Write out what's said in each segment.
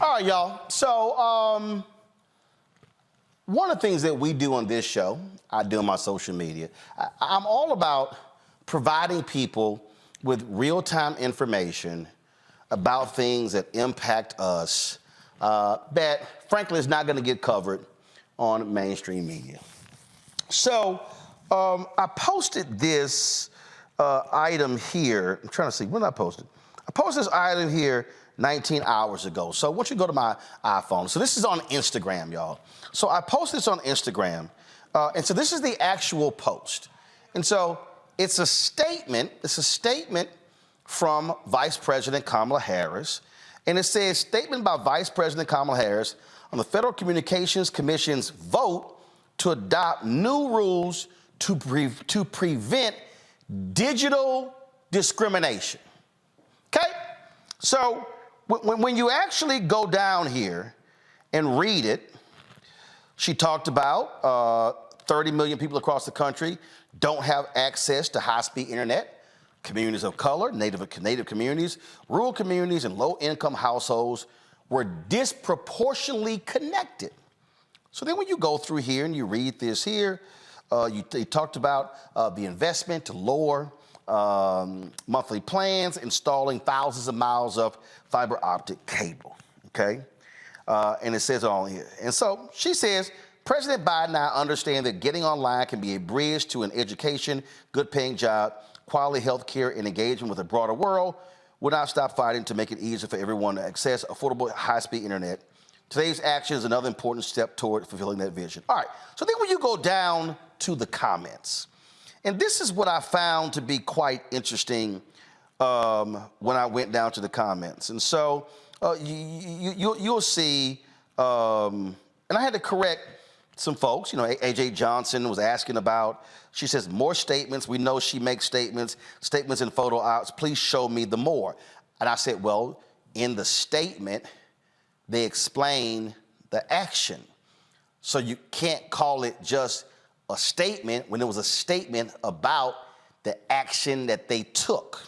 All right, y'all. So, one of the things that we do on this show, I do on my social media, I'm all about providing people with real-time information about things that impact us that, frankly, is not going to get covered on mainstream media. So, I posted this item here. I'm trying to see, when did I post it? I posted this item here 19 hours ago. So I want you to go to my iPhone. So this is on Instagram, y'all. So I posted this on Instagram. And so this is the actual post. And so it's a statement. It's a statement from Vice President Kamala Harris. And it says, statement by Vice President Kamala Harris on the Federal Communications Commission's vote to adopt new rules to prevent digital discrimination. Okay? So when you actually go down here and read it, she talked about 30 million people across the country don't have access to high-speed internet. Communities of color, native communities, rural communities, and low-income households were disproportionately connected. So then when you go through here and you read this here, they talked about the investment to lower monthly plans, installing thousands of miles of fiber optic cable, okay? And it says it all here. And so she says, President Biden now understands that getting online can be a bridge to an education, good paying job, quality health care, and engagement with the broader world. Will not stop fighting to make it easier for everyone to access affordable high-speed internet. Today's action is another important step toward fulfilling that vision. All right, so then when you go down to the comments, and this is what I found to be quite interesting when I went down to the comments. And so you'll see, and I had to correct some folks. You know, A.J. Johnson was asking about, she says, more statements. We know she makes statements in photo ops. Please show me the more. And I said, well, in the statement, they explain the action. So you can't call it just a statement when it was a statement about the action that they took.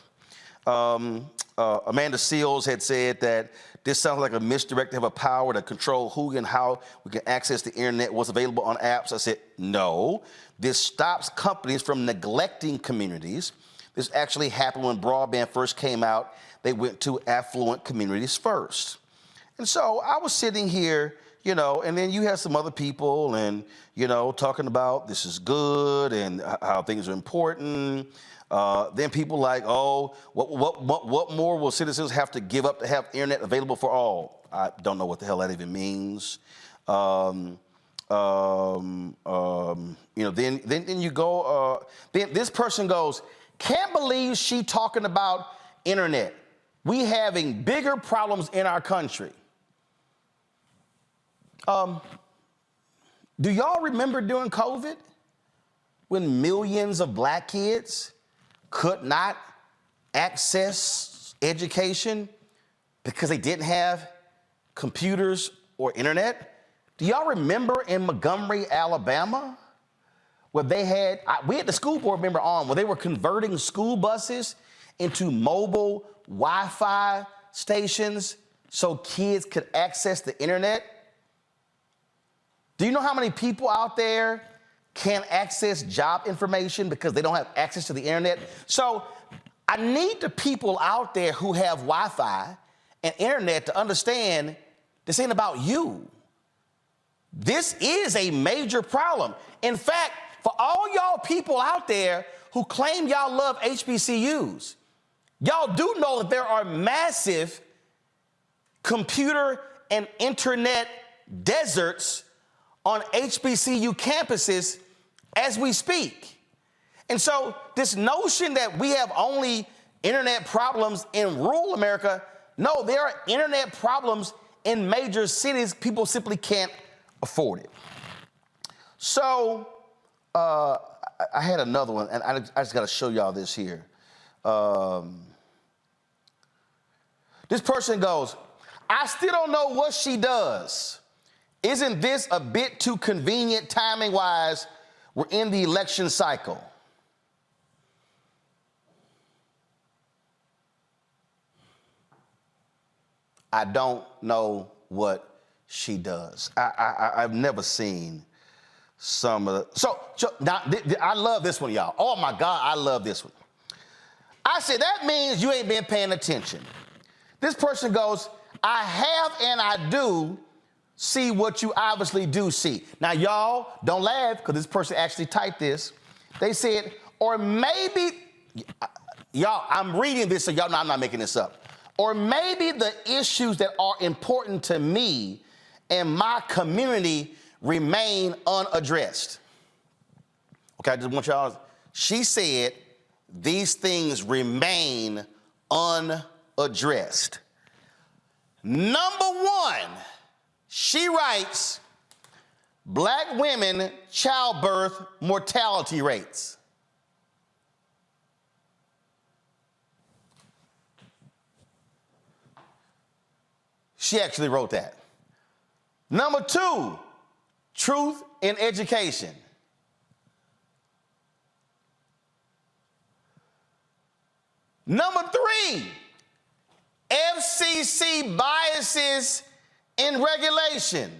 Amanda Seals had said that this sounds like a misdirective of power to control who and how we can access the internet, what's available on apps. I said, no, this stops companies from neglecting communities. This actually happened when broadband first came out. They went to affluent communities first. And so I was sitting here, you know, and then you have some other people and, you know, talking about this is good and how things are important. Then people like, oh, what more will citizens have to give up to have internet available for all? I don't know what the hell that even means. You know, then you go, then this person goes, can't believe she talking about internet. We having bigger problems in our country. Do y'all remember during COVID when millions of black kids could not access education because they didn't have computers or internet? Do y'all remember in Montgomery, Alabama, where they had, we had the school board member on, where they were converting school buses into mobile Wi-Fi stations so kids could access the internet? Do you know how many people out there can't access job information because they don't have access to the internet? So I need the people out there who have Wi-Fi and internet to understand this ain't about you. This is a major problem. In fact, for all y'all people out there who claim y'all love HBCUs, y'all do know that there are massive computer and internet deserts on HBCU campuses as we speak. And so this notion that we have only internet problems in rural America, no, there are internet problems in major cities. People simply can't afford it. So I had another one, and I just got to show y'all this here. This person goes, I still don't know what she does. Isn't this a bit too convenient timing-wise? We're in the election cycle. I don't know what she does. I've never seen some of the, so now I love this one, y'all. Oh my God, I love this one. I said, that means you ain't been paying attention. This person goes, I have and I do see what you obviously do see. Now, y'all, don't laugh, because this person actually typed this. They said, or maybe, y'all, I'm reading this, so y'all know I'm not making this up. Or maybe the issues that are important to me and my community remain unaddressed. Okay, I just want y'all, she said, these things remain unaddressed. Number one, she writes, Black women childbirth mortality rates. She actually wrote that. Number two, truth in education. Number three, FCC biases in regulation.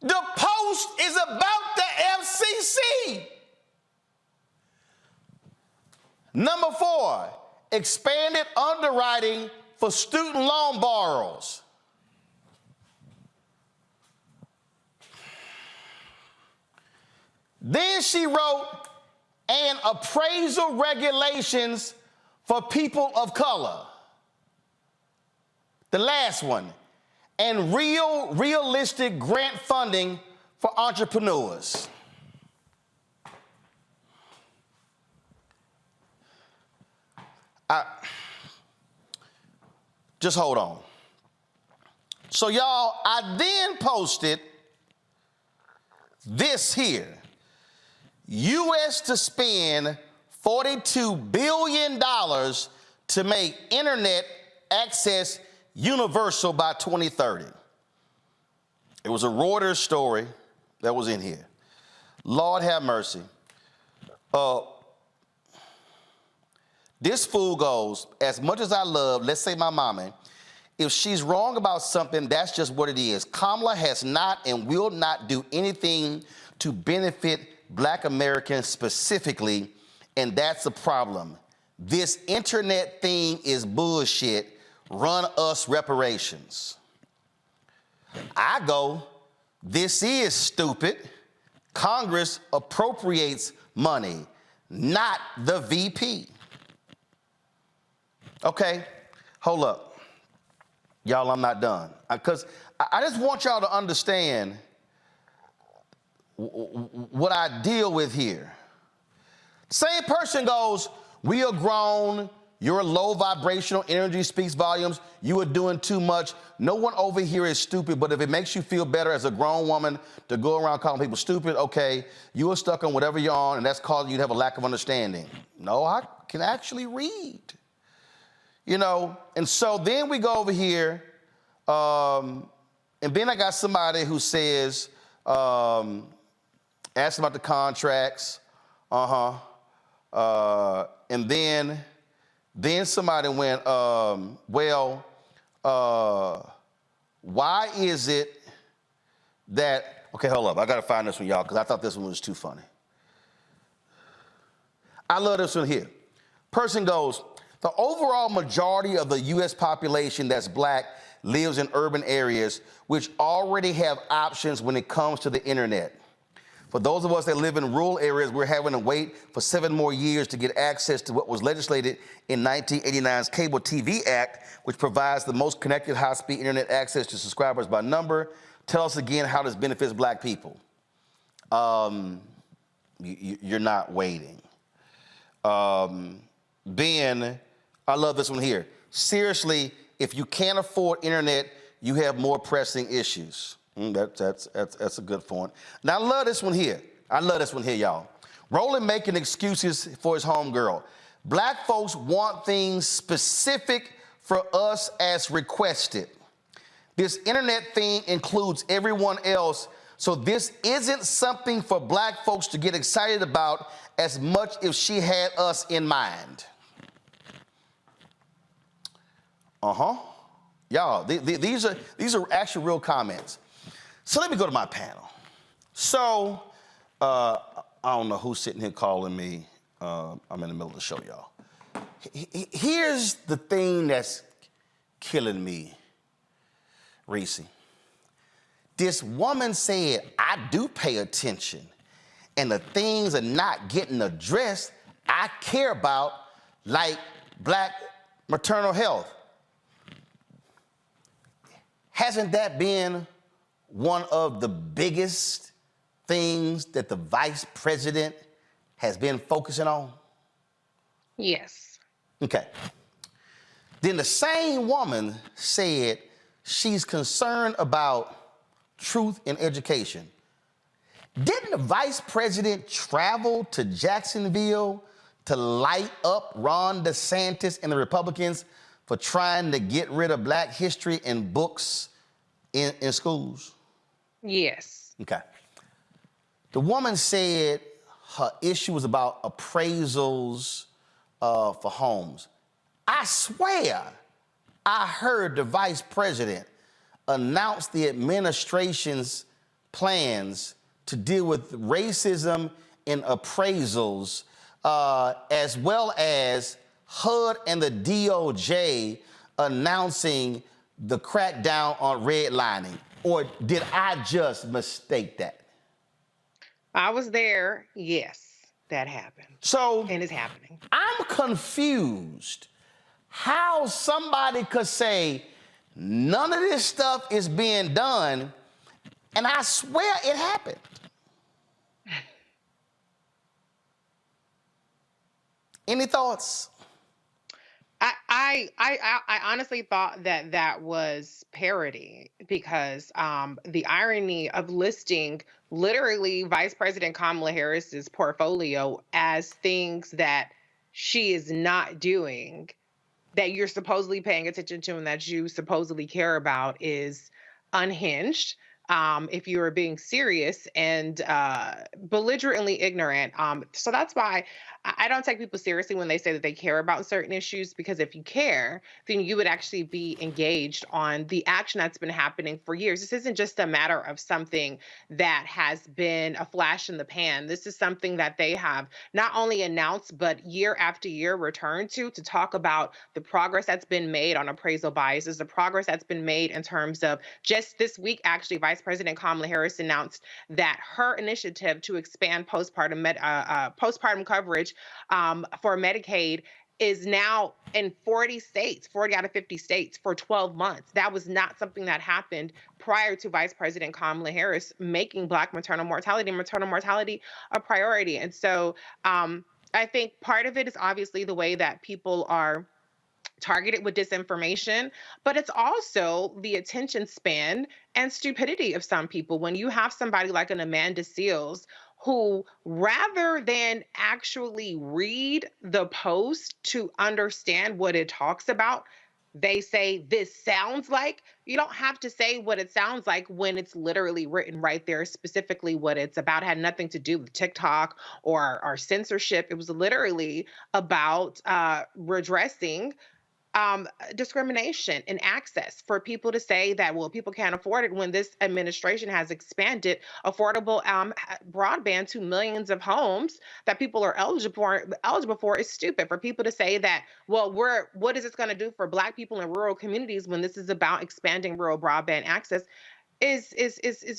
The Post is about the FCC. Number four, expanded underwriting for student loan borrowers. Then she wrote, and appraisal regulations for people of color. The last one, and realistic grant funding for entrepreneurs. Just hold on. So y'all, I then posted this here. U.S. to spend $42 billion to make internet access universal by 2030. It was a Reuters story that was in here. Lord have mercy. This fool goes, as much as I love, let's say my mama, if she's wrong about something, that's just what it is. Kamala has not and will not do anything to benefit Black Americans specifically, and that's a problem. This internet thing is bullshit. Run us reparations. I go, this is stupid. Congress appropriates money, not the VP. Okay, hold up. Y'all, I'm not done. Because I just want y'all to understand what I deal with here. Same person goes, we are grown, your low vibrational energy speaks volumes, you are doing too much. No one over here is stupid, but if it makes you feel better as a grown woman to go around calling people stupid, okay, you are stuck on whatever you're on, and that's causing you to have a lack of understanding. No, I can actually read. You know, and so then we go over here, and then I got somebody who says, asked about the contracts, and then somebody went, why is it that, okay, hold up, I gotta find this one, y'all, because I thought this one was too funny. I love this one here. Person goes, the overall majority of the U.S. population that's Black lives in urban areas which already have options when it comes to the internet. For those of us that live in rural areas, we're having to wait for 7 more years to get access to what was legislated in 1989's Cable TV Act, which provides the most connected high-speed internet access to subscribers by number. Tell us again how this benefits Black people. You're not waiting. Then, I love this one here. Seriously, if you can't afford internet, you have more pressing issues. That's a good point. Now, I love this one here. I love this one here, y'all. Roland making excuses for his homegirl. Black folks want things specific for us as requested. This internet thing includes everyone else, so this isn't something for Black folks to get excited about as much if she had us in mind. Y'all, these are actually real comments. So let me go to my panel. So I don't know who's sitting here calling me. I'm in the middle of the show, y'all. Here's the thing that's killing me, Reese. This woman said, I do pay attention, and the things are not getting addressed I care about, like black maternal health. Hasn't that been one of the biggest things that the vice president has been focusing on? Yes. Okay. Then the same woman said she's concerned about truth in education. Didn't the vice president travel to Jacksonville to light up Ron DeSantis and the Republicans for trying to get rid of black history and books in schools? Yes. Okay. The woman said her issue was about appraisals for homes. I swear I heard the vice president announce the administration's plans to deal with racism in appraisals, as well as HUD and the DOJ announcing the crackdown on redlining. Or did I just mistake that? I was there. Yes, that happened. So, and it's happening. I'm confused how somebody could say none of this stuff is being done, and I swear it happened. Any thoughts? I honestly thought that that was parody because the irony of listing literally Vice President Kamala Harris's portfolio as things that she is not doing, that you're supposedly paying attention to and that you supposedly care about, is unhinged. If you are being serious and belligerently ignorant. So that's why I don't take people seriously when they say that they care about certain issues, because if you care, then you would actually be engaged on the action that's been happening for years. This isn't just a matter of something that has been a flash in the pan. This is something that they have not only announced, but year after year returned to talk about the progress that's been made on appraisal biases, the progress that's been made in terms of just this week, actually, Vice President Kamala Harris announced that her initiative to expand postpartum coverage for Medicaid is now in 40 states, 40 out of 50 states for 12 months. That was not something that happened prior to Vice President Kamala Harris making Black maternal mortality a priority. And so I think part of it is obviously the way that people are targeted with disinformation, but it's also the attention span and stupidity of some people. When you have somebody like an Amanda Seales who, rather than actually read the post to understand what it talks about, they say, this sounds like. You don't have to say what it sounds like when it's literally written right there, specifically what it's about. It had nothing to do with TikTok or censorship. It was literally about redressing discrimination in access for people to say that, well, people can't afford it, when this administration has expanded affordable broadband to millions of homes that people are eligible for is stupid. For people to say that, well, what is this going to do for Black people in rural communities when this is about expanding rural broadband access is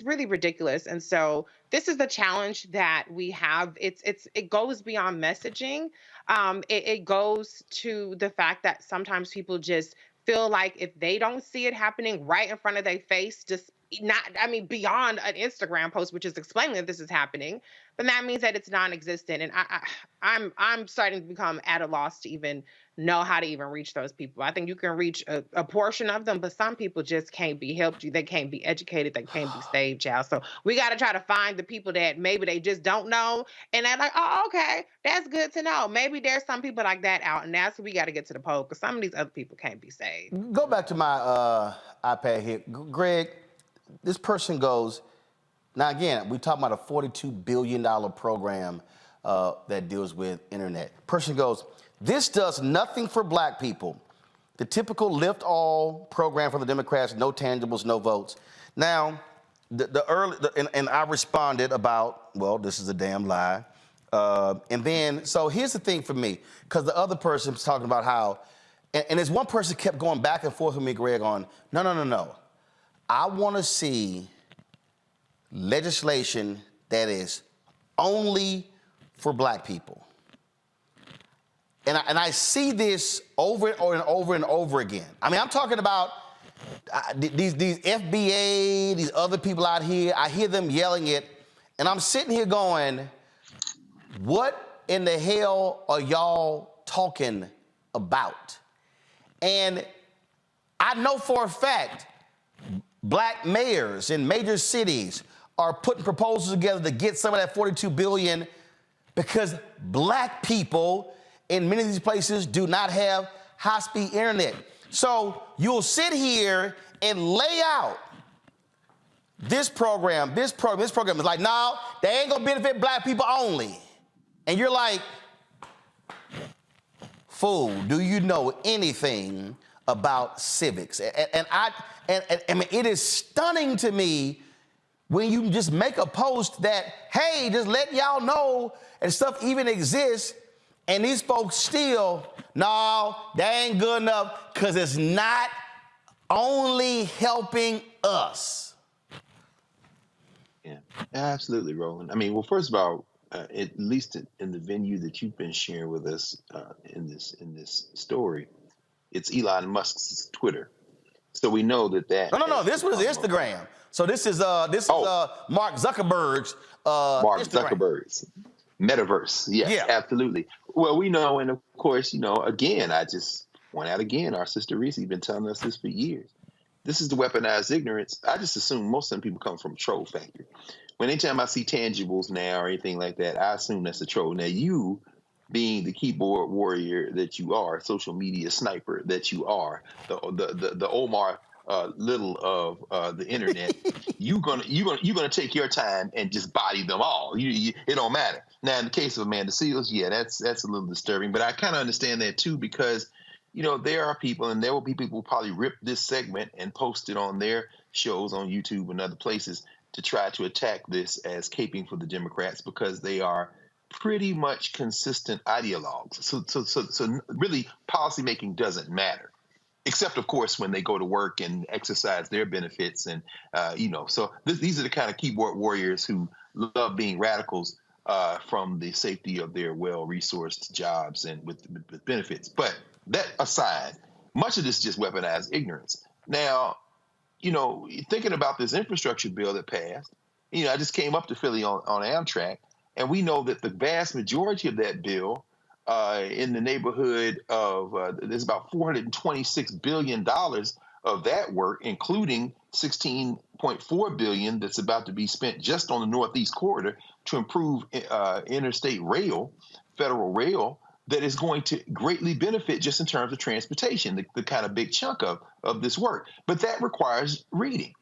really ridiculous. And so this is the challenge that we have. It goes beyond messaging. It goes to the fact that sometimes people just feel like if they don't see it happening right in front of their face, just beyond an Instagram post, which is explaining that this is happening, then that means that it's non-existent. And I'm starting to become at a loss to even know how to even reach those people. I think you can reach a portion of them, but some people just can't be helped. They can't be educated. They can't be saved, child. So we got to try to find the people that maybe they just don't know. And they're like, oh, okay, that's good to know. Maybe there's some people like that out. And that's what we got to get to the poll, because some of these other people can't be saved. Go back to my iPad here. Greg, this person goes, now again, we talking about a $42 billion program that deals with internet. Person goes, this does nothing for Black people. the typical lift all program for the Democrats, no tangibles, no votes. Now, and I responded about, well, this is a damn lie. And then, so here's the thing for me, because the other person was talking about how, and there's one person kept going back and forth with me, Greg, on, no. I want to see legislation that is only for black people. And I see this over and over and over again. I mean, I'm talking about these FBA, these other people out here. I hear them yelling it, and I'm sitting here going, what in the hell are y'all talking about? And I know for a fact black mayors in major cities are putting proposals together to get some of that $42 billion because black people in many of these places do not have high-speed internet. So you'll sit here and lay out this program is like, no, they ain't gonna benefit black people only. And you're like, fool, do you know anything about civics? And I mean, it is stunning to me when you just make a post that, hey, just let y'all know and stuff even exists, and these folks still, no, they ain't good enough because it's not only helping us. Yeah, absolutely, Roland. I mean, well, first of all, at least in the venue that you've been sharing with us in this story, it's Elon Musk's Twitter. So we know that. No. This was Instagram. So this is Mark Zuckerberg's Mark Instagram. Zuckerberg's metaverse. Yes, yeah. Absolutely. Well, we know, and of course, again, I just point out again, our sister Reese has been telling us this for years. This is the weaponized ignorance. I just assume most of them people come from troll factory. When anytime I see tangibles now or anything like that, I assume that's a troll. Now, you being the keyboard warrior that you are, social media sniper that you are, the Omar Little of the internet, you're gonna take your time and just body them all. It don't matter. Now, in the case of Amanda Seals, yeah, that's a little disturbing, but I kind of understand that too because there are people, and there will be people who probably rip this segment and post it on their shows on YouTube and other places to try to attack this as caping for the Democrats because they are pretty much consistent ideologues. So really, policymaking doesn't matter, except of course when they go to work and exercise their benefits, and So these are the kind of keyboard warriors who love being radicals from the safety of their well-resourced jobs and with benefits. But that aside, much of this is just weaponized ignorance. Now, thinking about this infrastructure bill that passed, I just came up to Philly on Amtrak, and we know that the vast majority of that bill, in the neighborhood of, there's about $426 billion of that work, including $16.4 billion that's about to be spent just on the Northeast Corridor to improve interstate rail, federal rail, that is going to greatly benefit just in terms of transportation, the kind of big chunk of this work. But that requires reading.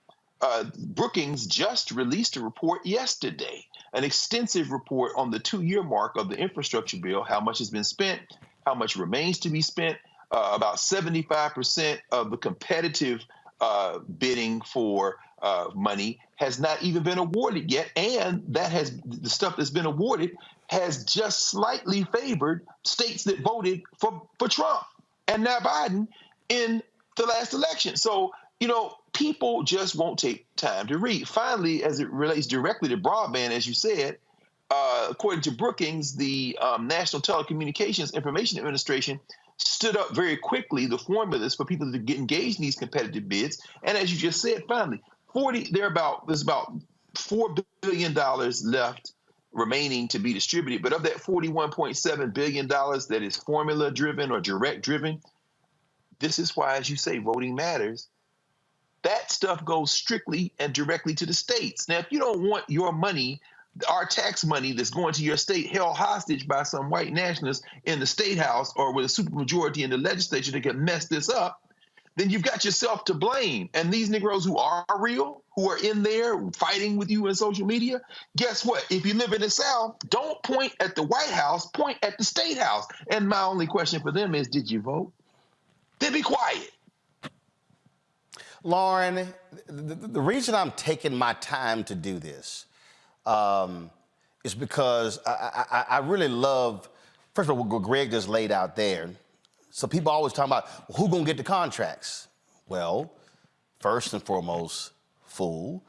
Brookings just released a report yesterday, an extensive report on the 2-year mark of the infrastructure bill, how much has been spent, how much remains to be spent. About 75% of the competitive bidding for money has not even been awarded yet, and the stuff that's been awarded has just slightly favored states that voted for Trump and now Biden in the last election. So, people just won't take time to read. Finally, as it relates directly to broadband, as you said, according to Brookings, the National Telecommunications Information Administration stood up very quickly the formulas for people to get engaged in these competitive bids. And as you just said, finally, there's about $4 billion left remaining to be distributed. But of that $41.7 billion that is formula driven or direct driven, this is why, as you say, voting matters. That stuff goes strictly and directly to the states. Now, if you don't want your money, our tax money that's going to your state, held hostage by some white nationalists in the state house or with a supermajority in the legislature that can mess this up, then you've got yourself to blame. And these Negroes who are real, who are in there fighting with you in social media, guess what? If you live in the South, don't point at the White House, point at the state house. And my only question for them is, did you vote? then be quiet. Lauren, the reason I'm taking my time to do this is because I really love, first of all, what Greg just laid out there. So people always talk about, well, who's going to get the contracts? Well, first and foremost, fool.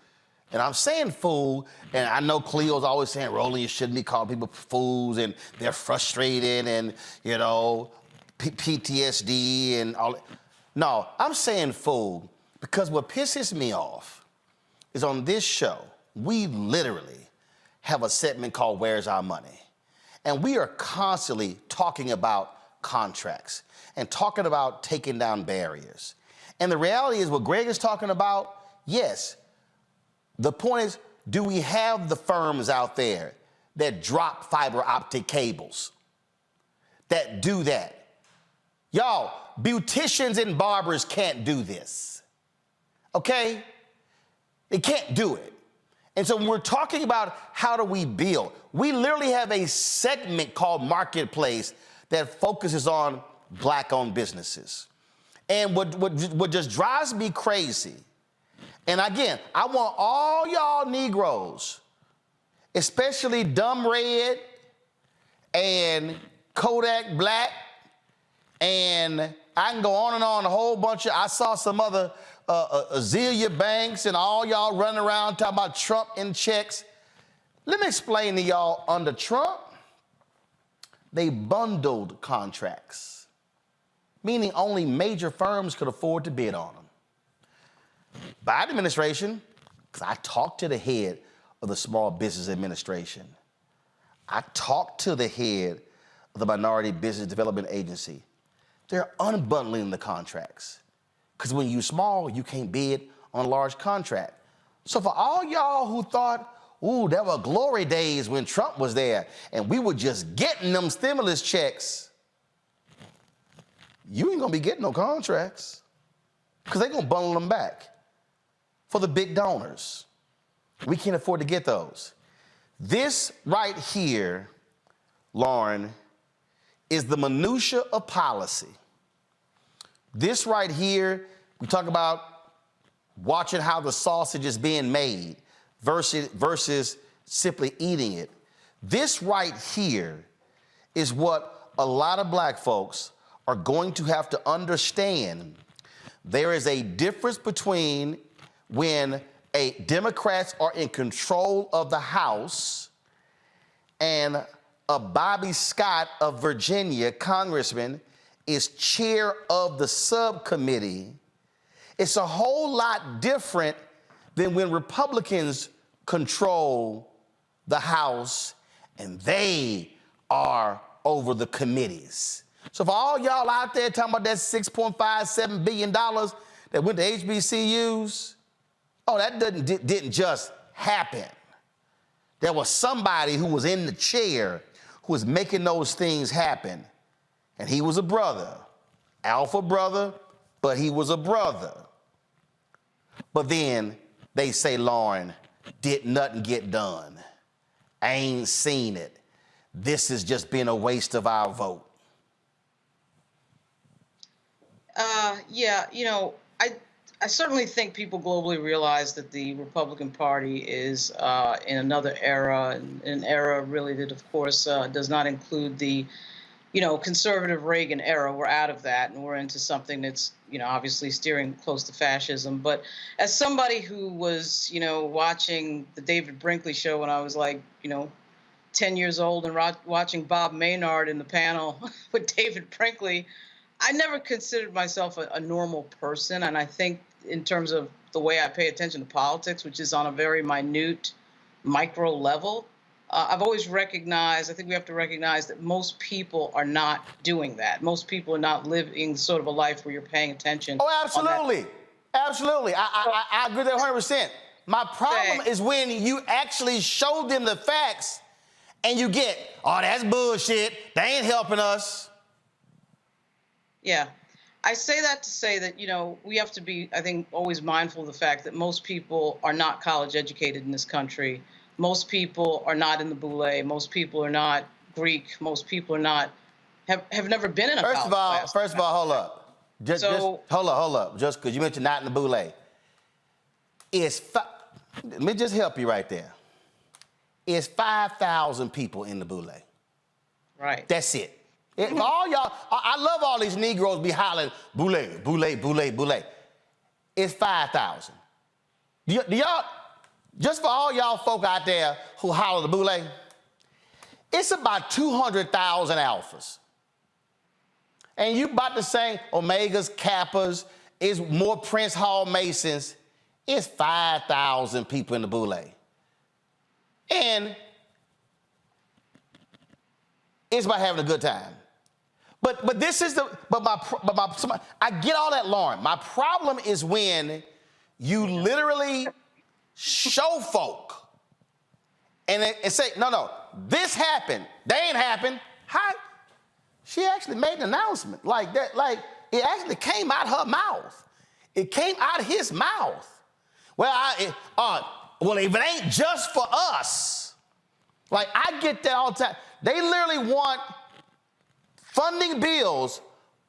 And I'm saying fool, and I know Cleo's always saying, Roland, you shouldn't be calling people fools, and they're frustrated, and, you know, PTSD and all that. No, I'm saying fool because what pisses me off is on this show, we literally have a segment called Where's Our Money? And we are constantly talking about contracts and talking about taking down barriers. And the reality is what Greg is talking about, yes. The point is, do we have the firms out there that drop fiber optic cables, that do that? Y'all, beauticians and barbers can't do this, okay? They can't do it. And so when we're talking about how do we build, we literally have a segment called Marketplace that focuses on Black-owned businesses. And what just drives me crazy, and again, I want all y'all Negroes, especially Dumb Red and Kodak Black, and I can go on and on, a whole bunch of, I saw some other Azealia Banks and all y'all running around talking about Trump and checks. Let me explain to y'all, under Trump, they bundled contracts, meaning only major firms could afford to bid on them. Biden administration, because I talked to the head of the Small Business Administration. I talked to the head of the Minority Business Development Agency. They're unbundling the contracts. Because when you're small, you can't bid on a large contract. So for all y'all who thought, ooh, there were glory days when Trump was there and we were just getting them stimulus checks, you ain't gonna be getting no contracts because they're gonna bundle them back for the big donors. We can't afford to get those. This right here, Lauren, is the minutia of policy. This right here, we talk about watching how the sausage is being made versus simply eating it. This right here is what a lot of Black folks are going to have to understand. There is a difference between when Democrats are in control of the House and a Bobby Scott of Virginia, congressman, is chair of the subcommittee. It's a whole lot different than when Republicans control the House and they are over the committees. So for all y'all out there talking about that $6.57 billion that went to HBCUs, oh, that didn't just happen. There was somebody who was in the chair who was making those things happen. And he was a brother, alpha brother, but he was a brother. But then they say, Lauren, did nothing get done. I ain't seen it. This has just been a waste of our vote. Yeah, you know, I certainly think people globally realize that the Republican Party is in another era, an era really that, of course, does not include the, you know, conservative Reagan era. We're out of that, and we're into something that's, you know, obviously steering close to fascism. But as somebody who was, you know, watching the David Brinkley show when I was like, you know, 10 years old and watching Bob Maynard in the panel with David Brinkley, I never considered myself a normal person. And I think in terms of the way I pay attention to politics, which is on a very minute, micro level, I've always recognized, I think we have to recognize that most people are not doing that. Most people are not living sort of a life where you're paying attention. Oh, absolutely. Absolutely. I agree with that 100%. My problem is when you actually show them the facts and you get, oh, that's bullshit. They ain't helping us. Yeah. I say that to say that, you know, we have to be, I think, always mindful of the fact that most people are not college educated in this country. Most people are not in the Boule. Most people are not Greek. Most people are not, have never been in a college class. First of all, hold up. Just hold up. Just because you mentioned not in the boule. Let me just help you right there. It's 5,000 people in the boule. Right. That's it. For all y'all, I love all these Negroes be hollering, boule, boule, boule, boule. It's 5,000. Do y'all, just for all y'all folk out there who holler the boule, it's about 200,000 alphas. And you about to say Omegas, Kappas, is more Prince Hall Masons. It's 5,000 people in the boule. And it's about having a good time. But this is I get all that, Lauren. My problem is when you literally show folk and say, no, this happened. They ain't happened. How? She actually made an announcement like that. Like, it actually came out her mouth. It came out of his mouth. Well, if it ain't just for us, like, I get that all the time. They literally want funding bills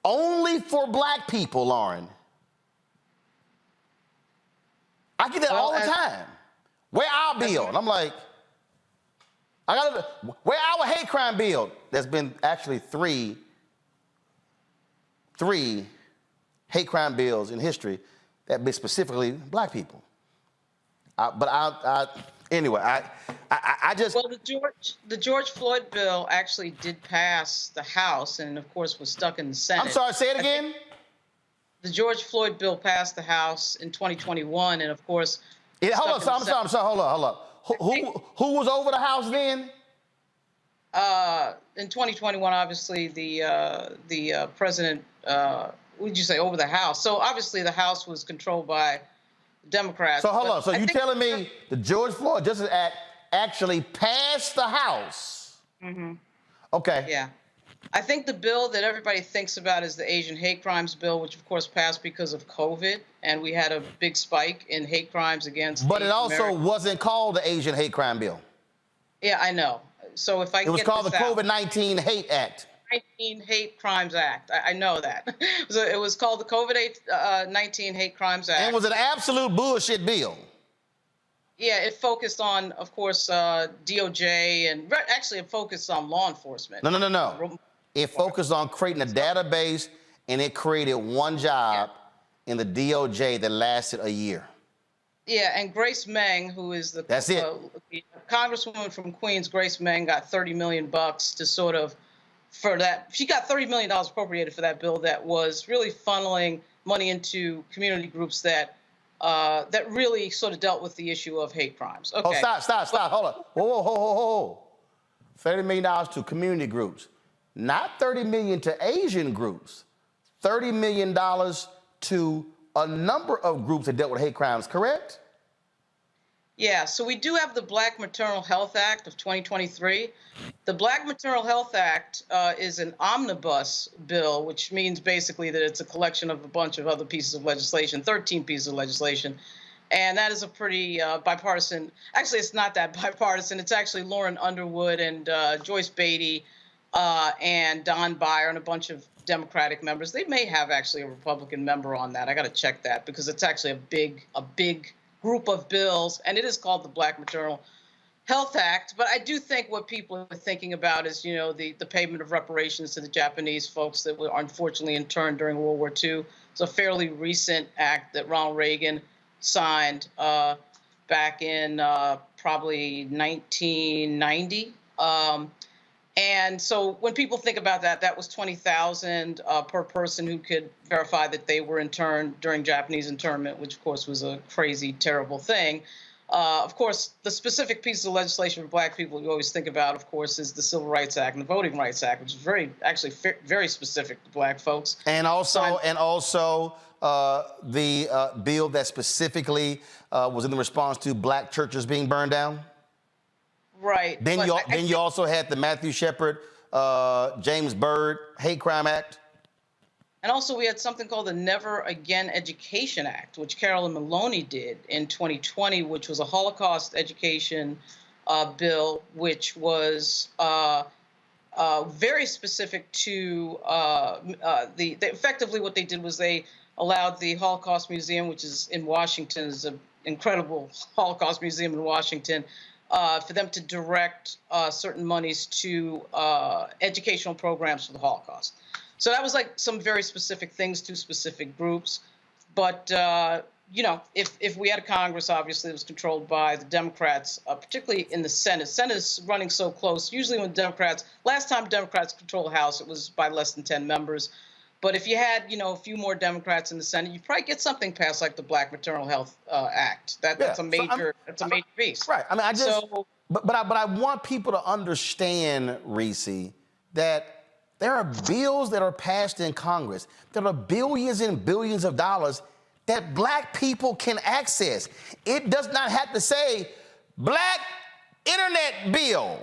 only for black people, Lauren. I get that all the time. Where our bill? And I'm like, where our hate crime bill? There's been actually three hate crime bills in history that be specifically black people. Anyway, I just... Well, the George Floyd bill actually did pass the House and, of course, was stuck in the Senate. I'm sorry, say it again? The George Floyd bill passed the House in 2021, and, of course... I'm sorry, hold up. Who was over the House then? In 2021, obviously, the president, would you say, over the House? So, obviously, the House was controlled by Democrats. So hold on. So you telling me the George Floyd Justice Act actually passed the House? Mm-hmm. Okay. Yeah. I think the bill that everybody thinks about is the Asian hate crimes bill, which of course passed because of COVID, and we had a big spike in hate crimes against But Asian it also Americans. wasn't called the Asian hate crime bill. Yeah, I know. So if I It was called the COVID-19 Hate Act. 19 Hate Crimes Act. I know that. So it was called the COVID-19 Hate Crimes Act. And it was an absolute bullshit bill. Yeah, it focused on, of course, DOJ, and actually it focused on law enforcement. No. It focused on creating a database, and it created one job in the DOJ that lasted a year. Yeah, and Grace Meng, who is the congresswoman from Queens, Grace Meng got $30 million to sort of, for that. She got $30 million appropriated for that bill that was really funneling money into community groups that that really sort of dealt with the issue of hate crimes. Okay. Oh, stop. Hold on. Whoa. $30 million to community groups. Not $30 million to Asian groups. $30 million to a number of groups that dealt with hate crimes, correct? Yeah, so we do have the Black Maternal Health Act of 2023. The Black Maternal Health Act is an omnibus bill, which means basically that it's a collection of a bunch of other pieces of legislation, 13 pieces of legislation. And that is a pretty bipartisan. Actually, it's not that bipartisan. It's actually Lauren Underwood and Joyce Beatty and Don Beyer and a bunch of Democratic members. They may have actually a Republican member on that. I got to check that because it's actually a big group of bills, and it is called the Black Maternal Health Act. But I do think what people are thinking about is, you know, the payment of reparations to the Japanese folks that were unfortunately interned during World War II. It's a fairly recent act that Ronald Reagan signed back in probably 1990. And so when people think about that, that was $20,000 per person who could verify that they were interned during Japanese internment, which of course was a crazy, terrible thing. Of course, the specific pieces of legislation for black people you always think about, of course, is the Civil Rights Act and the Voting Rights Act, which is very specific to black folks. And also the bill that specifically was in the response to black churches being burned down. Right. Then you also had the Matthew Shepard, James Byrd Hate Crime Act. And also we had something called the Never Again Education Act, which Carolyn Maloney did in 2020, which was a Holocaust education bill, which was very specific to effectively what they did was they allowed the Holocaust Museum, which is in Washington, is an incredible Holocaust Museum in Washington, for them to direct certain monies to educational programs for the Holocaust. So that was like some very specific things to specific groups. But you know, if we had a Congress, obviously, it was controlled by the Democrats, particularly in the Senate. Senate is running so close. Usually when last time Democrats controlled the House, it was by less than 10 members. But if you had, you know, a few more Democrats in the Senate, you'd probably get something passed like the Black Maternal Health Act. That's a major piece. Right. I mean, but I want people to understand, Reese, that there are bills that are passed in Congress that are billions and billions of dollars that Black people can access. It does not have to say Black Internet Bill.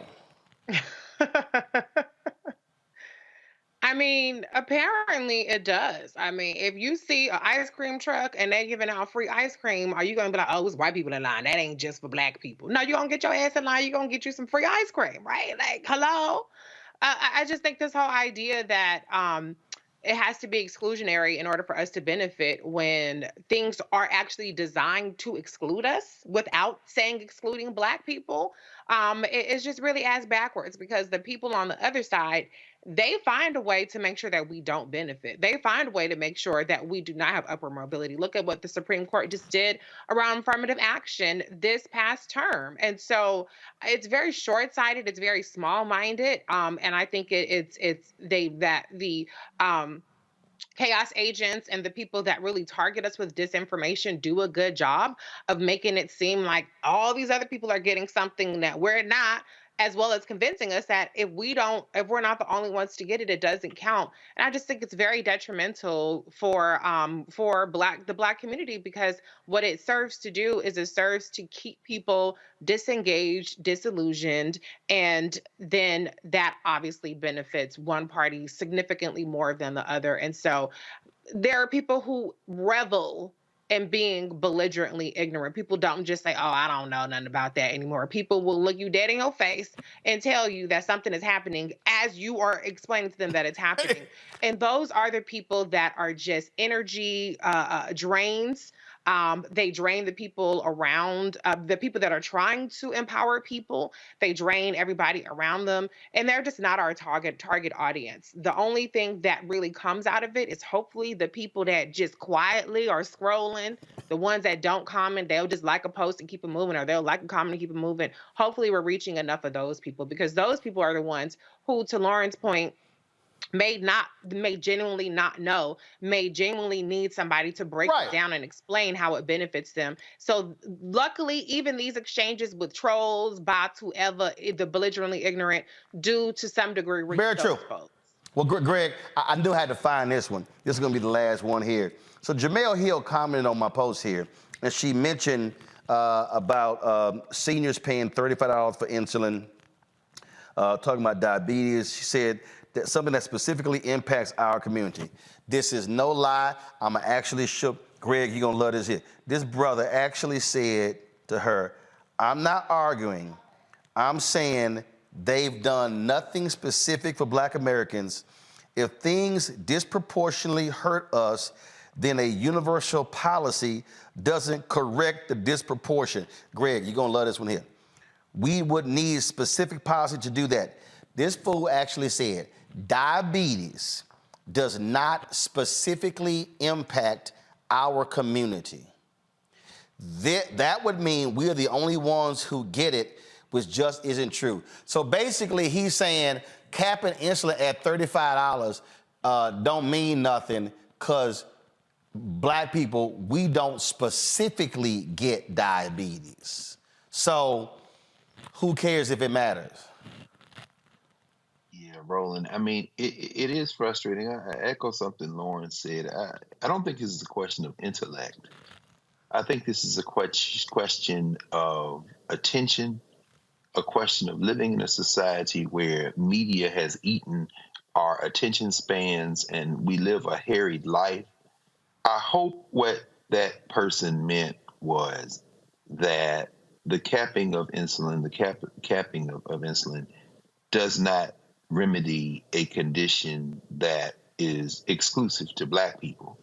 I mean, apparently it does. I mean, if you see an ice cream truck and they're giving out free ice cream, are you going to be like, oh, it's white people in line? That ain't just for Black people. No, you're going to get your ass in line. You're going to get you some free ice cream, right? Like, hello? I just think this whole idea that it has to be exclusionary in order for us to benefit when things are actually designed to exclude us without saying excluding Black people, it's just really ass backwards, because the people on the other side, they find a way to make sure that we don't benefit. They find a way to make sure that we do not have upward mobility. Look at what the Supreme Court just did around affirmative action this past term. And so it's very short-sighted. It's very small-minded. And I think the chaos agents and the people that really target us with disinformation do a good job of making it seem like all these other people are getting something that we're not, as well as convincing us that if we're not the only ones to get it, it doesn't count. And I just think it's very detrimental for the Black community, because what it serves to do is it serves to keep people disengaged, disillusioned, and then that obviously benefits one party significantly more than the other. And so there are people who revel in being belligerently ignorant. People don't just say, oh, I don't know nothing about that anymore. People will look you dead in your face and tell you that something is happening as you are explaining to them that it's happening. And those are the people that are just energy drains. They drain the people around, the people that are trying to empower people. They drain everybody around them, and they're just not our target audience. The only thing that really comes out of it is hopefully the people that just quietly are scrolling, the ones that don't comment, they'll just like a post and keep it moving, or they'll like a comment and keep it moving. Hopefully we're reaching enough of those people, because those people are the ones who, to Lauren's point, may genuinely not know, may genuinely need somebody to break it down and explain how it benefits them. So luckily, even these exchanges with trolls, bots, whoever, the belligerently ignorant, do to some degree reach Very those true. folks. Well, Greg, I knew I had to find this one. This is going to be the last one here. So Jamel Hill commented on my post here, and she mentioned about seniors paying $35 for insulin, talking about diabetes. She said that something that specifically impacts our community. This is no lie. I'm actually shook. Greg, you're going to love this here. This brother actually said to her, I'm not arguing. I'm saying they've done nothing specific for Black Americans. If things disproportionately hurt us, then a universal policy doesn't correct the disproportion. Greg, you're going to love this one here. We would need specific policy to do that. This fool actually said, diabetes does not specifically impact our community. That would mean we're the only ones who get it, which just isn't true. So basically he's saying capping insulin at $35 don't mean nothing, because Black people, we don't specifically get diabetes. So who cares if it matters? Roland, I mean, it is frustrating. I echo something Lauren said. I don't think this is a question of intellect. I think this is a question of attention, a question of living in a society where media has eaten our attention spans and we live a harried life. I hope what that person meant was that the capping of insulin, the capping of insulin does not remedy a condition that is exclusive to Black people.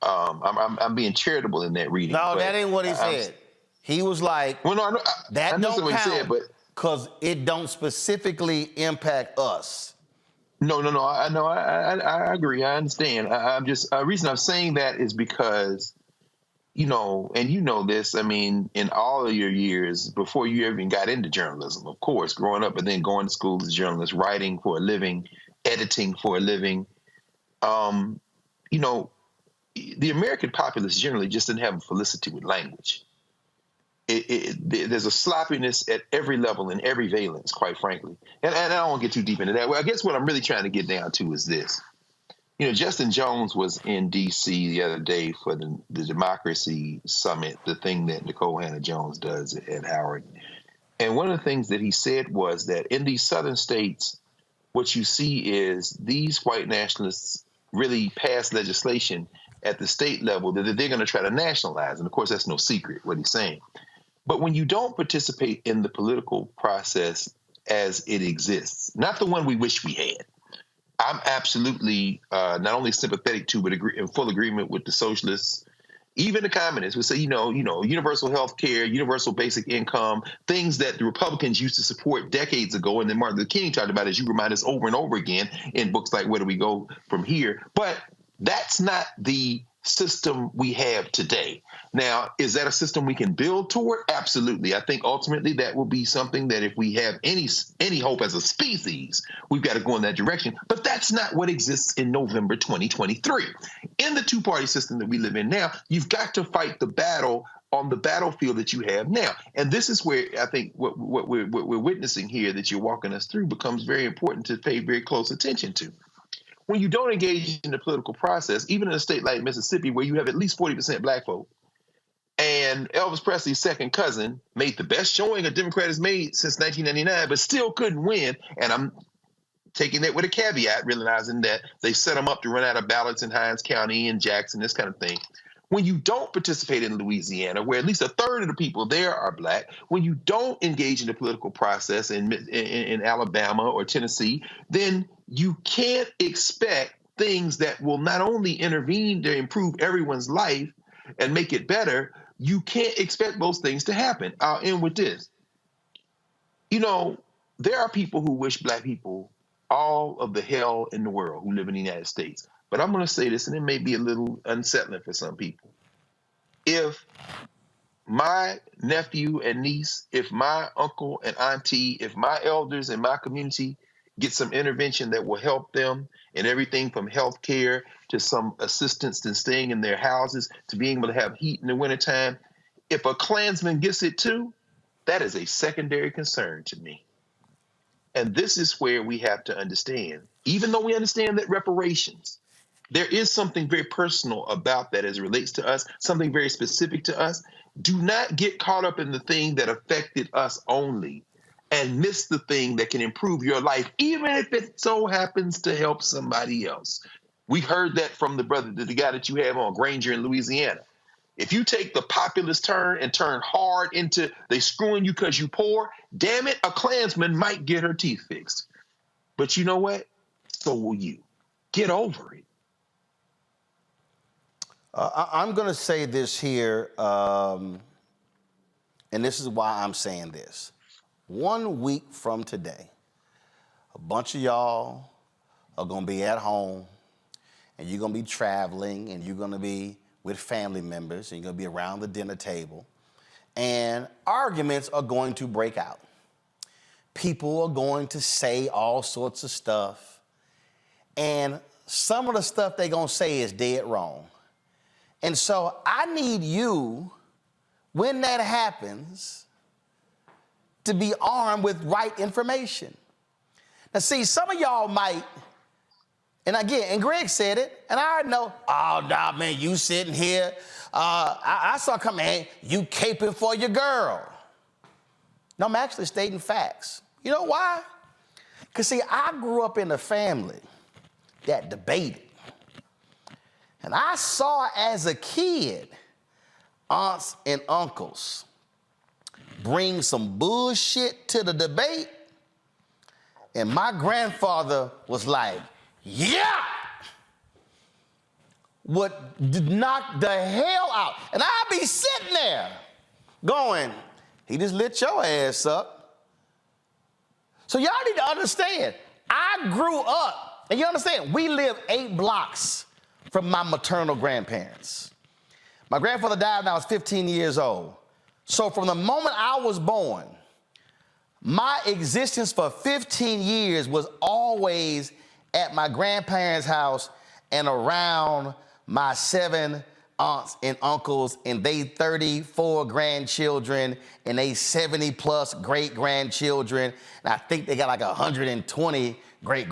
I'm being charitable in that reading. No, but that ain't what he said. He was like, well, no, I that know don't what he said, count but because it don't specifically impact us. no. I agree. I understand. I'm just reason I'm saying that is because, and you know this. I mean, in all of your years before you even got into journalism, of course, growing up and then going to school as a journalist, writing for a living, editing for a living, you know, the American populace generally just didn't have a felicity with language. There's a sloppiness at every level in every valence, quite frankly. And I don't want to get too deep into that. Well, I guess what I'm really trying to get down to is this. Justin Jones was in D.C. the other day for the Democracy Summit, the thing that Nicole Hannah-Jones does at Howard. And one of the things that he said was that in these southern states, what you see is these white nationalists really pass legislation at the state level that they're going to try to nationalize. And of course, that's no secret what he's saying. But when you don't participate in the political process as it exists, not the one we wish we had, I'm absolutely not only sympathetic to, but in full agreement with the socialists, even the communists who say, universal health care, universal basic income, things that the Republicans used to support decades ago. And then Martin Luther King talked about, as you remind us over and over again in books like Where Do We Go From Here? But that's not the system we have today. Now, is that a system we can build toward? Absolutely. I think ultimately that will be something that if we have any hope as a species, we've got to go in that direction. But that's not what exists in November 2023. In the two-party system that we live in now, you've got to fight the battle on the battlefield that you have now. And this is where I think what we're witnessing here that you're walking us through becomes very important to pay very close attention to. When you don't engage in the political process, even in a state like Mississippi, where you have at least 40% Black folk, and Elvis Presley's second cousin made the best showing a Democrat has made since 1999, but still couldn't win. And I'm taking that with a caveat, realizing that they set him up to run out of ballots in Hinds County and Jackson, this kind of thing. When you don't participate in Louisiana, where at least a third of the people there are Black, when you don't engage in the political process in Alabama or Tennessee, then you can't expect things that will not only intervene to improve everyone's life and make it better. You can't expect those things to happen. I'll end with this. There are people who wish Black people all of the hell in the world who live in the United States. But I'm going to say this, and it may be a little unsettling for some people. If my nephew and niece, if my uncle and auntie, if my elders in my community get some intervention that will help them in everything from health care to some assistance in staying in their houses to being able to have heat in the wintertime, if a Klansman gets it too, that is a secondary concern to me. And this is where we have to understand, even though we understand that reparations, there is something very personal about that as it relates to us, something very specific to us. Do not get caught up in the thing that affected us only and miss the thing that can improve your life, even if it so happens to help somebody else. We heard that from the guy that you have on, Granger in Louisiana. If you take the populist turn and turn hard into they screwing you because you poor, damn it, a Klansman might get her teeth fixed. But you know what? So will you. Get over it. I'm going to say this here, and this is why I'm saying this. 1 week from today, a bunch of y'all are going to be at home, and you're going to be traveling, and you're going to be with family members, and you're going to be around the dinner table, and arguments are going to break out. People are going to say all sorts of stuff, and some of the stuff they're going to say is dead wrong. And so I need you, when that happens, to be armed with right information. Now, see, some of y'all might, and again, and Greg said it, and I already know, oh, nah, man, you sitting here. I saw coming, hey, you caping for your girl. No, I'm actually stating facts. You know why? Because, see, I grew up in a family that debated. And I saw as a kid aunts and uncles bring some bullshit to the debate, And my grandfather was like, yeah! Would knock the hell out. And I'd be sitting there going, he just lit your ass up. So y'all need to understand, I grew up, and you understand, we live 8 blocks from my maternal grandparents. My grandfather died when I was 15 years old. So from the moment I was born, my existence for 15 years was always at my grandparents' house and around my 7 aunts and uncles and they 34 grandchildren and they 70 plus great grandchildren. And I think they got like 120 great.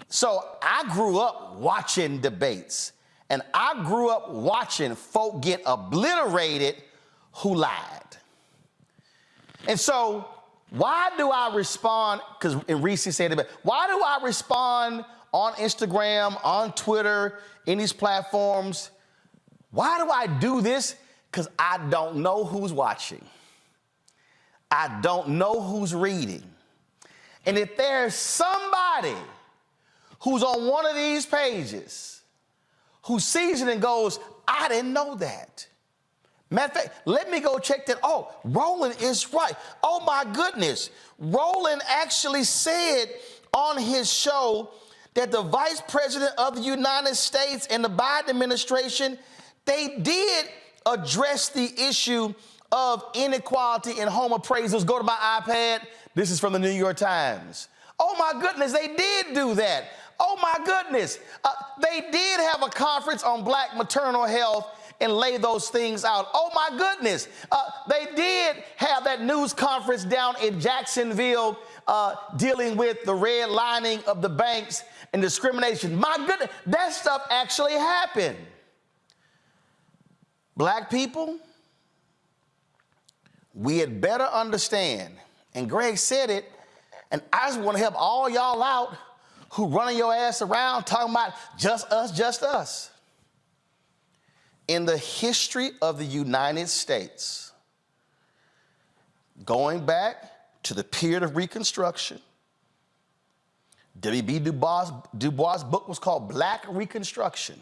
So I grew up watching debates and I grew up watching folk get obliterated who lied. And so why do I respond, because in recent said it, why do I respond on Instagram, on Twitter, in these platforms? Why do I do this? Because I don't know who's watching. I don't know who's reading. And if there's somebody who's on one of these pages who sees it and goes, I didn't know that. Matter of fact, let me go check that. Oh, Roland is right. Oh my goodness. Roland actually said on his show that the Vice President of the United States and the Biden administration, they did address the issue of inequality in home appraisals. Go to my iPad. This is from the New York Times. Oh my goodness, they did do that. Oh my goodness. They did have a conference on Black maternal health and lay those things out. Oh my goodness. They did have that news conference down in Jacksonville dealing with the redlining of the banks and discrimination. My goodness, that stuff actually happened. Black people, we had better understand, and Greg said it, and I just want to help all y'all out who running your ass around talking about just us, just us. In the history of the United States, going back to the period of Reconstruction, W.B. Du Bois' book was called Black Reconstruction.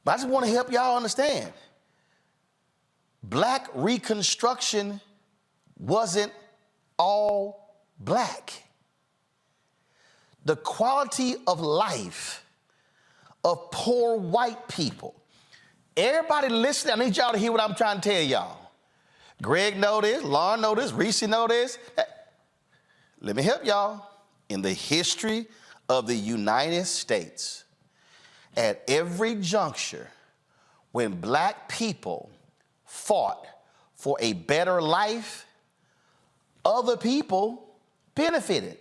But I just want to help y'all understand, Black Reconstruction wasn't all black. The quality of life of poor white people. Everybody listening, I need y'all to hear what I'm trying to tell y'all. Greg know this, Lauren know this, Reese know this. Let me help y'all. In the history of the United States, at every juncture, when black people fought for a better life, other people benefited.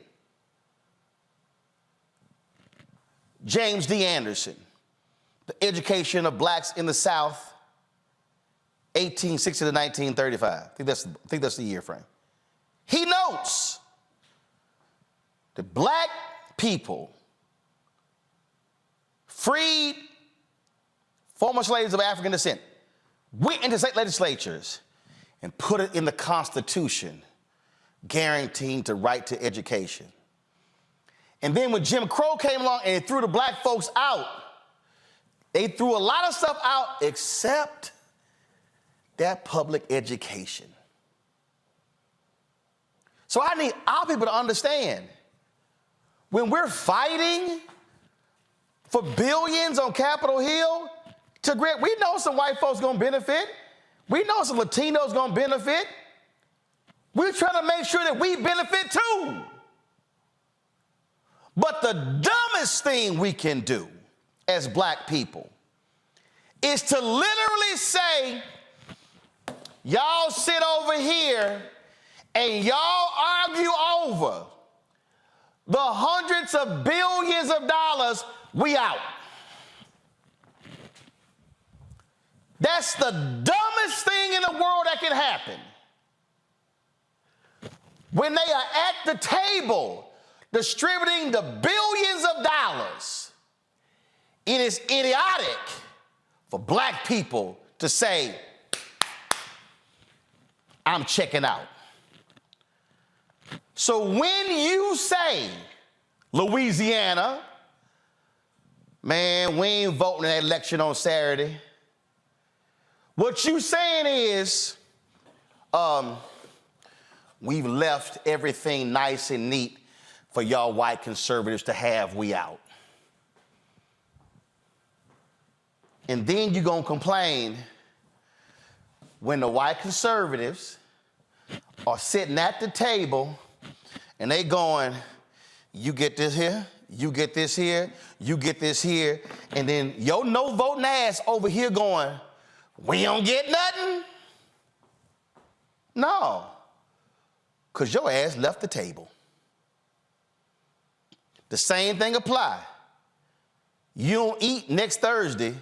James D. Anderson, The Education of Blacks in the South, 1860 to 1935. I think that's the year frame. He notes that black people freed former slaves of African descent, went into state legislatures and put it in the Constitution, guaranteeing the right to education. And then when Jim Crow came along and threw the black folks out, they threw a lot of stuff out except that public education. So I need our people to understand, when we're fighting for billions on Capitol Hill, we know some white folks gonna benefit. We know some Latinos gonna benefit. We're trying to make sure that we benefit too. But the dumbest thing we can do as black people is to literally say, y'all sit over here and y'all argue over the hundreds of billions of dollars, we out. That's the dumbest thing in the world that can happen. When they are at the table distributing the billions of dollars, it is idiotic for black people to say, I'm checking out. So when you say, Louisiana, man, we ain't voting in that election on Saturday, what you saying is, we've left everything nice and neat for y'all white conservatives to have, we out. And then you're gonna complain when the white conservatives are sitting at the table and they going, you get this here, you get this here, you get this here, and then your no voting ass over here going, we don't get nothing? No, because your ass left the table. The same thing apply. You don't eat next Thursday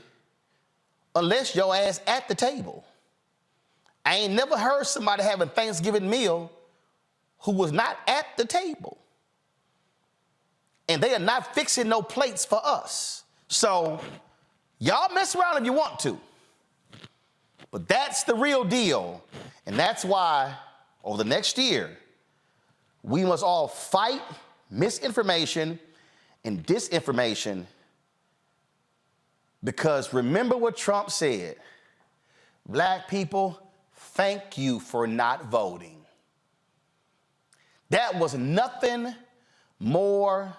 unless your ass at the table. I ain't never heard somebody having Thanksgiving meal who was not at the table. And they are not fixing no plates for us. So y'all mess around if you want to. But that's the real deal. And that's why over the next year, we must all fight misinformation and disinformation, because remember what Trump said, black people, thank you for not voting. That was nothing more,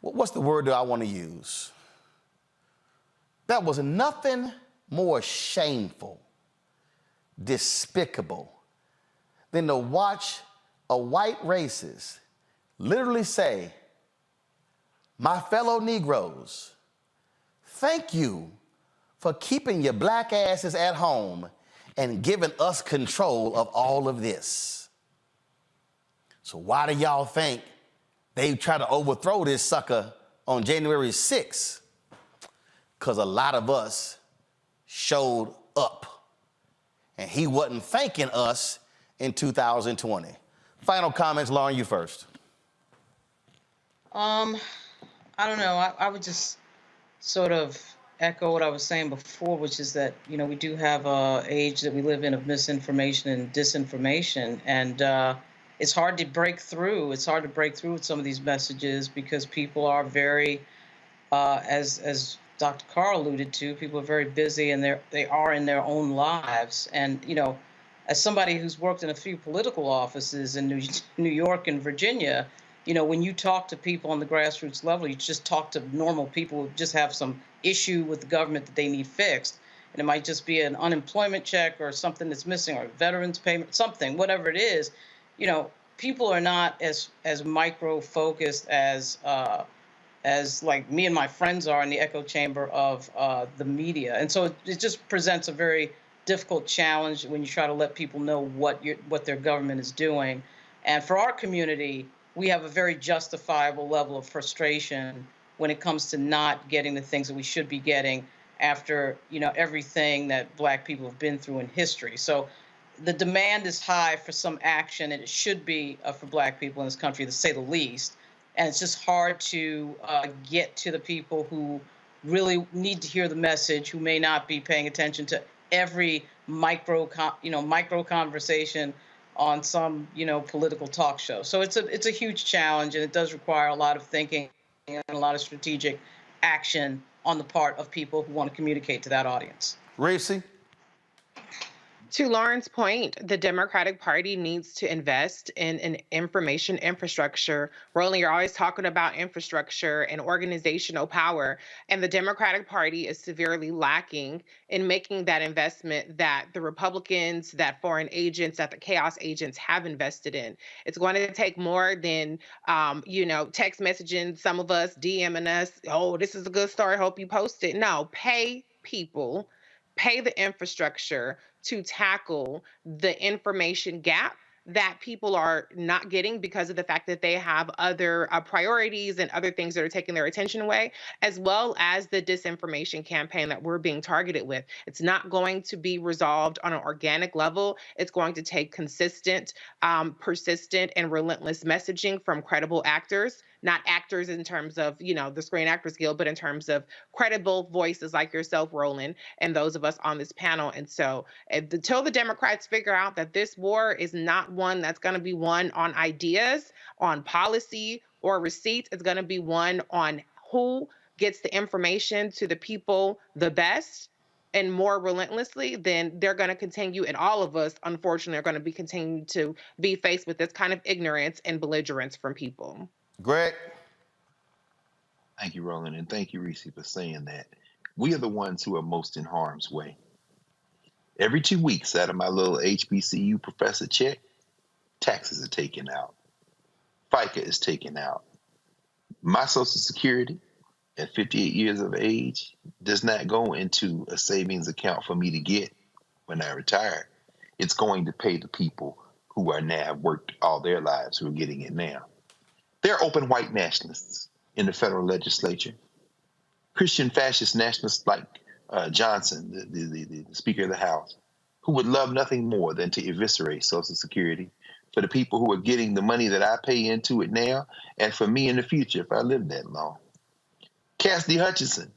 what's the word that I want to use? That was nothing more shameful, despicable than to watch a white racist literally say, my fellow Negroes, thank you for keeping your black asses at home and giving us control of all of this. So why do y'all think they try to overthrow this sucker on January 6th? Because a lot of us showed up, and he wasn't thanking us in 2020. Final comments, Lauren, you first. I don't know. I would just sort of echo what I was saying before, which is that, you know, we do have an age that we live in of misinformation and disinformation, and it's hard to break through. It's hard to break through with some of these messages because people are very, as Dr. Carr alluded to, people are very busy and they are in their own lives. And, you know, as somebody who's worked in a few political offices in New York and Virginia, you know, when you talk to people on the grassroots level, you just talk to normal people who just have some issue with the government that they need fixed. And it might just be an unemployment check or something that's missing, or a veterans payment, something, whatever it is. You know, people are not as micro focused as like me and my friends are in the echo chamber of the media. And so it just presents a very difficult challenge when you try to let people know what their government is doing. And for our community, we have a very justifiable level of frustration when it comes to not getting the things that we should be getting after, you know, everything that black people have been through in history. So the demand is high for some action, and it should be for black people in this country, to say the least. And it's just hard to get to the people who really need to hear the message, who may not be paying attention to every micro conversation on some, you know, political talk show. So it's a huge challenge, and it does require a lot of thinking and a lot of strategic action on the part of people who want to communicate to that audience. Racy? To Lauren's point, the Democratic Party needs to invest in an information infrastructure. Roland, you're always talking about infrastructure and organizational power, and the Democratic Party is severely lacking in making that investment that the Republicans, that foreign agents, that the chaos agents have invested in. It's going to take more than, text messaging some of us, DMing us, oh, this is a good story, hope you post it. No, pay people, pay the infrastructure to tackle the information gap that people are not getting because of the fact that they have other priorities and other things that are taking their attention away, as well as the disinformation campaign that we're being targeted with. It's not going to be resolved on an organic level. It's going to take consistent, persistent, and relentless messaging from credible actors not actors in terms of, the Screen Actors Guild, but in terms of credible voices like yourself, Roland, and those of us on this panel. And so until the Democrats figure out that this war is not one that's going to be won on ideas, on policy, or receipts, it's going to be one on who gets the information to the people the best and more relentlessly, then they're going to continue, and all of us, unfortunately, are going to be continuing to be faced with this kind of ignorance and belligerence from people. Greg? Thank you, Roland, and thank you, Reese, for saying that. We are the ones who are most in harm's way. Every 2 weeks out of my little HBCU professor check, taxes are taken out. FICA is taken out. My Social Security at 58 years of age does not go into a savings account for me to get when I retire. It's going to pay the people who are now have worked all their lives who are getting it now. There are open white nationalists in the federal legislature. Christian fascist nationalists like Johnson, the Speaker of the House, who would love nothing more than to eviscerate Social Security for the people who are getting the money that I pay into it now, and for me in the future if I live that long. Cassidy Hutchinson,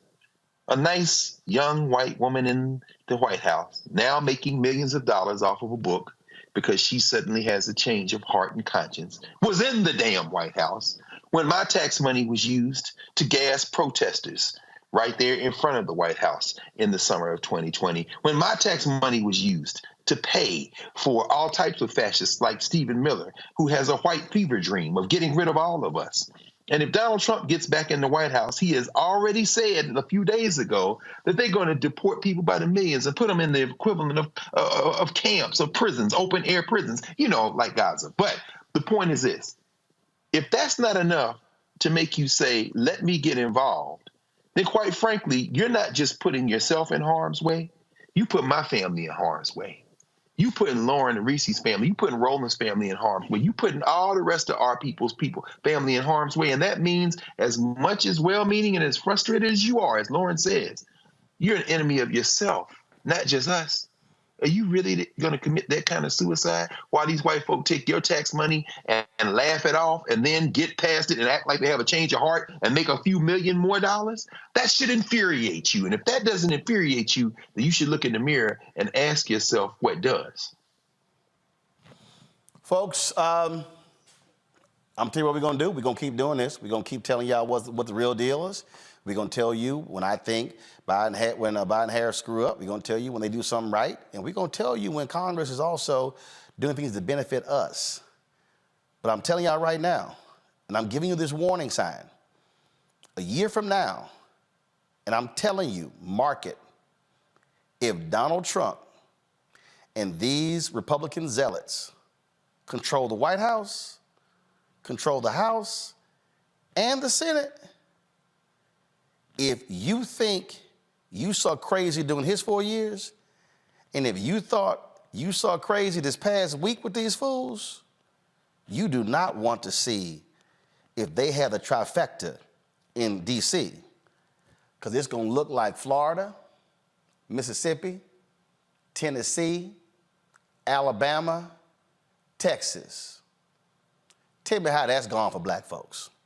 a nice young white woman in the White House, now making millions of dollars off of a book because she suddenly has a change of heart and conscience, was in the damn White House when my tax money was used to gas protesters right there in front of the White House in the summer of 2020, when my tax money was used to pay for all types of fascists like Stephen Miller, who has a white fever dream of getting rid of all of us. And if Donald Trump gets back in the White House, he has already said a few days ago that they're going to deport people by the millions and put them in the equivalent of camps, of prisons, open air prisons, like Gaza. But the point is this. If that's not enough to make you say, let me get involved, then quite frankly, you're not just putting yourself in harm's way. You put my family in harm's way. You putting Lauren and Reese's family, you putting Roland's family in harm's way. You putting all the rest of our family in harm's way. And that means as much as well-meaning and as frustrated as you are, as Lauren says, you're an enemy of yourself, not just us. Are you really going to commit that kind of suicide while these white folk take your tax money and laugh it off and then get past it and act like they have a change of heart and make a few million more dollars? That should infuriate you. And if that doesn't infuriate you, then you should look in the mirror and ask yourself what does. Folks, I'm telling you what we're going to do. We're going to keep doing this. We're going to keep telling y'all what the real deal is. We're going to tell you when I think when Biden and Harris screw up. We're going to tell you when they do something right. And we're going to tell you when Congress is also doing things to benefit us. But I'm telling y'all right now, and I'm giving you this warning sign, a year from now, and I'm telling you, mark it, if Donald Trump and these Republican zealots control the White House, control the House, and the Senate, if you think you saw crazy during his 4 years, and if you thought you saw crazy this past week with these fools, you do not want to see if they have the trifecta in D.C., because it's going to look like Florida, Mississippi, Tennessee, Alabama, Texas. Tell me how that's gone for black folks.